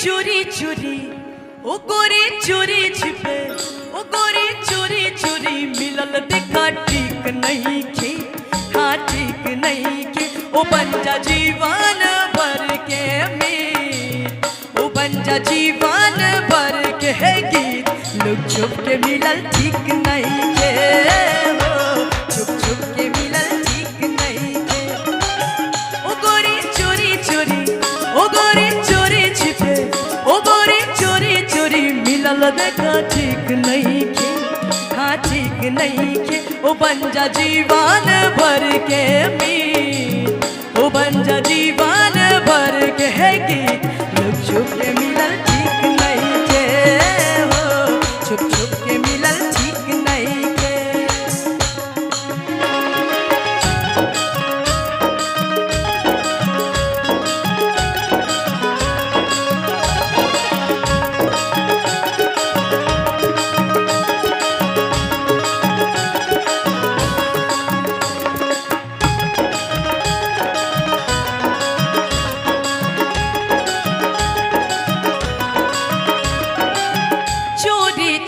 चोरी चोरी ओ गोरी चोरी छिपे ओ गोरी चोरी चोरी मिलल देखा ठीक नहीं खे हाँ ठीक नहीं खे ओ बन जा जीवन भर के मीत ओ बन जा जीवन भर के है गीत लुक छुप के मिलल ठीक नहीं खे छुप छुप के मिलल ठीक नहीं खे ओ गोरी चोरी चोरी ओ गोरी चोरी छिपे ओ गोरी चोरी चोरी मिलल देखा ठीक नहीं खे हाँ ठीक नहीं खे ओ बन जा जीवन भर के मीत ओ बन जा जीवन भर के है गीत लुक छुप के मिलल ठीक नहीं खे छुप छुप के मिलल ठीक नहीं खे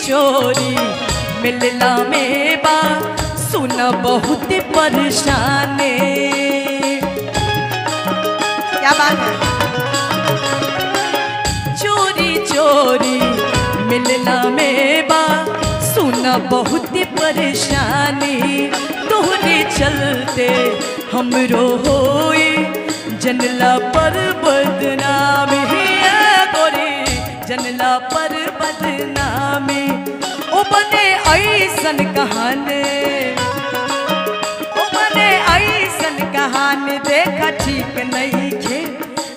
चोरी मिलना में बा सुना बहुत परेशानी क्या बात है। चोरी चोरी मिलना में बा सुना बहुत परेशानी तोहरे चलते हमरो होई जनला पर बदनामी गोरी जनला पर बदनामी ओ बने ऐसन कहानी ओ बने ऐसन कहानी देखा ठीक नहीं खे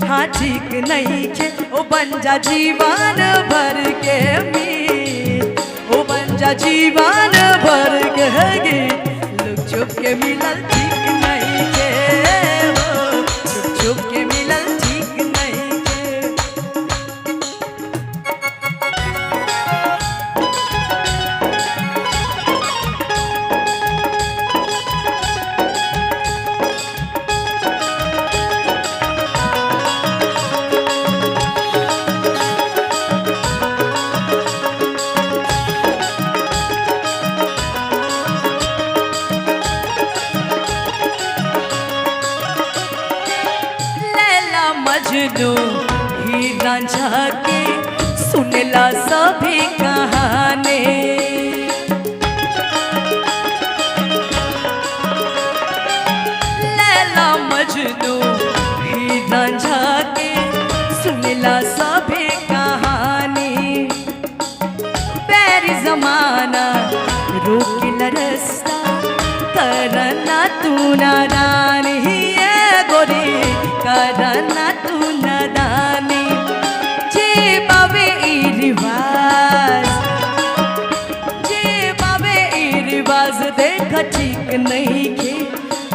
हाँ ठीक नहीं खे ओ बन जा जीवन भर के मीत ओ बन जा जीवन भर के गीत लुक छुप के मिलल ठीक नहीं खे छुप छुप के मिलल ठीक नहीं खे मजनू ही रांझा के सुनला सभी कहानी लैला मजनू ही रांझा के सुनला सभी कहानी पैर जमाना रोकिल रास्ता करना तू नादानी गोरी करना तू नादानी जे बाबे ई रिवाज जे बाबे ई रिवाज देखा ठीक नहीं खे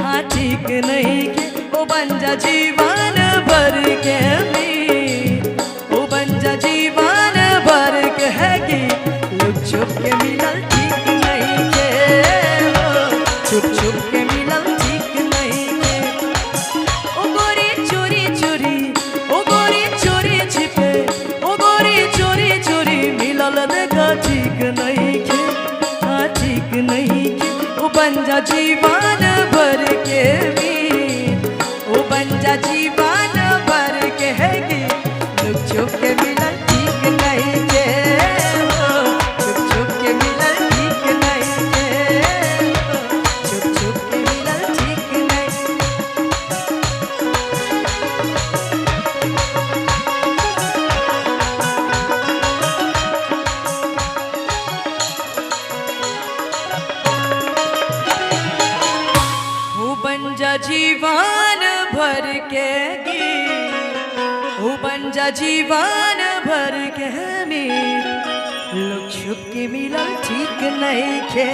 हाँ ठीक नहीं खे ओ बन जा जीवन भर के मीत ओ बन जा जीवन भर के है गीत लुक छुप के मिलल ठीक नहीं खे छुप छुप के मिलल ठीक नहीं खे ओ गोरी चोरी चोरी ओ गोरी चोरी छिपे ओ गोरी चोरी चोरी मिलल देखा ठीक नहीं खे हाँ ठीक नहीं खे ओ बन जा जीवन भर के मीत ओ बन जा जीवन भर के है गीत लुक छुप के मिलल ठीक नहीं खे छुप छुप के मिलल ठीक नहीं खे छुप छुप के मिलल ठीक नहीं ओ बन जा जीवन भर के गीत ओ बन जा जीवन भर के मीत लुक छुप के मिलल ठीक नहीं खे